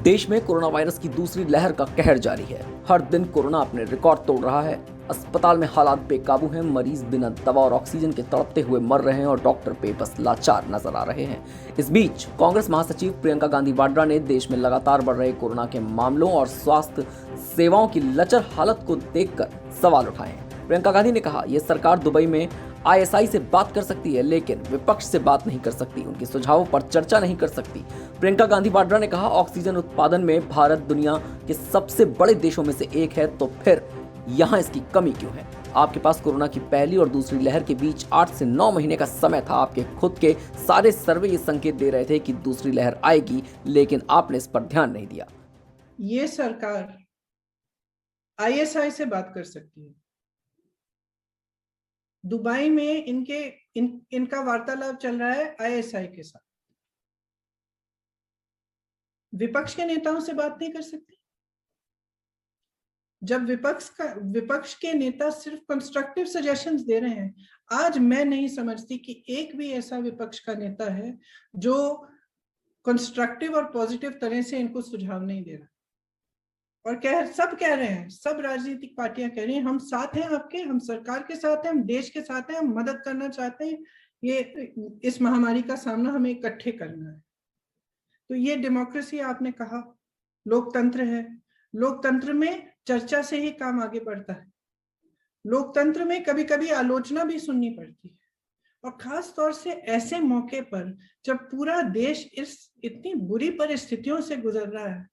देश में corona virus की दूसरी लहर का कहर जारी है। हर दिन कोरोना अपने रिकॉर्ड तोड़ रहा है। अस्पताल में हालात बेकाबू हैं, मरीज बिना दवा और ऑक्सीजन के तड़पते हुए मर रहे हैं और डॉक्टर बेबस लाचार नजर आ रहे हैं। इस बीच कांग्रेस महासचिव प्रियंका गांधी वाड्रा ने देश में लगातार बढ़ रहे कोरोना के मामलों और स्वास्थ्य सेवाओं की लचर हालत को देखकर सवाल उठाए हैं। प्रियंका गांधी ने कहा, यह सरकार दुबई में ISI से बात कर सकती है लेकिन विपक्ष से बात नहीं कर सकती, उनके सुझावों पर चर्चा नहीं कर सकती। प्रियंका गांधी वाड्रा ने कहा, ऑक्सीजन उत्पादन में भारत दुनिया के सबसे बड़े देशों में से एक है, तो फिर यहां इसकी कमी क्यों है? आपके पास कोरोना की पहली और दूसरी लहर के बीच 8 से 9 महीने का समय था। आपके खुद के सारे सर्वे ये संकेत दे रहे थे कि दूसरी लहर आएगी, लेकिन आपने इस पर ध्यान नहीं दिया। ये सरकार ISI से बात कर सकती है। दुबई में इनका वार्तालाप चल रहा है ISI के साथ। विपक्ष के नेताओं से बात नहीं कर सकती। जब विपक्ष के नेता सिर्फ कंस्ट्रक्टिव सजेशंस दे रहे हैं, आज मैं नहीं समझती कि एक भी ऐसा विपक्ष का नेता है जो कंस्ट्रक्टिव और पॉजिटिव तरह से इनको सुझाव नहीं दे रहा। और सब कह रहे हैं, सब राजनीतिक पार्टियां कह रही हैं, हम साथ हैं आपके, हम सरकार के साथ हैं, हम देश के साथ हैं, हम मदद करना चाहते हैं, ये इस महामारी का सामना हमें इकट्ठे करना है। तो ये डेमोक्रेसी आपने कहा, लोकतंत्र है। लोकतंत्र में चर्चा से ही काम आगे बढ़ता है। लोकतंत्र में कभी कभी आलोचना भी सुननी पड़ती है, और खास तौर से ऐसे मौके पर जब पूरा देश इस इतनी बुरी परिस्थितियों से गुजर रहा है।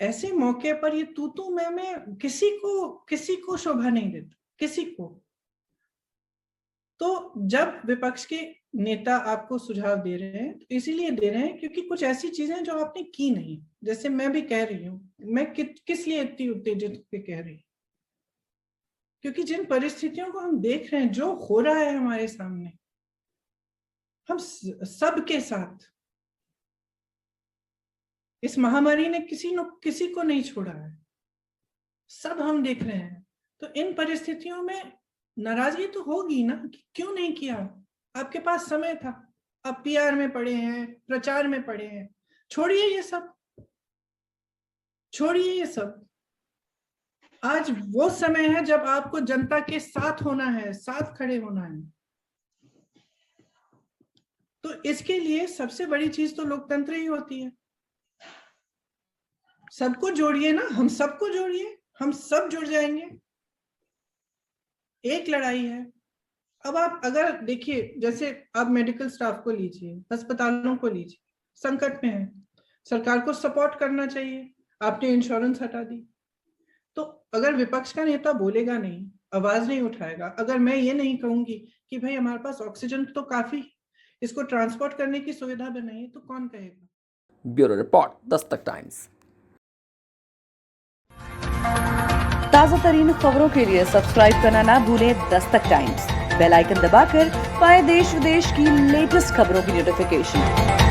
ऐसे मौके पर ये तू मैं किसी को शोभा नहीं देता, किसी को। तो जब विपक्ष के नेता आपको सुझाव दे रहे हैं तो इसीलिए दे रहे हैं क्योंकि कुछ ऐसी चीजें जो आपने की नहीं। जैसे मैं भी कह रही हूँ, मैं किस लिए इतनी उत्तेजित कह रही हूँ, क्योंकि जिन परिस्थितियों को हम देख रहे हैं, जो हो रहा है हमारे सामने, हम सबके साथ इस महामारी ने किसी को नहीं छोड़ा है, सब हम देख रहे हैं। तो इन परिस्थितियों में नाराजगी तो होगी ना, कि क्यों नहीं किया? आपके पास समय था, आप PR में पड़े हैं, प्रचार में पड़े हैं। छोड़िए ये सब, छोड़िए ये सब। आज वो समय है जब आपको जनता के साथ होना है, साथ खड़े होना है। तो इसके लिए सबसे बड़ी चीज तो लोकतंत्र ही होती है। सबको जोड़िए ना, हम सबको जोड़िए, हम सब जुड़ जाएंगे। एक लड़ाई है। अब आप अगर देखिए, जैसे आप मेडिकल स्टाफ को लीजिए, अस्पतालों को लीजिए, संकट में है, सरकार को सपोर्ट करना चाहिए। आपने इंश्योरेंस हटा दी, तो अगर विपक्ष का नेता बोलेगा नहीं, आवाज नहीं उठाएगा, अगर मैं ये नहीं कहूंगी कि भाई हमारे पास ऑक्सीजन तो काफी, इसको ट्रांसपोर्ट करने की सुविधा बनाइए, तो कौन कहेगा? Bureau report, Dastak times. ताजा तरीन खबरों के लिए सब्सक्राइब करना ना भूलें दस्तक टाइम्स। बेल आइकन दबाकर पाएं देश विदेश की लेटेस्ट खबरों की नोटिफिकेशन।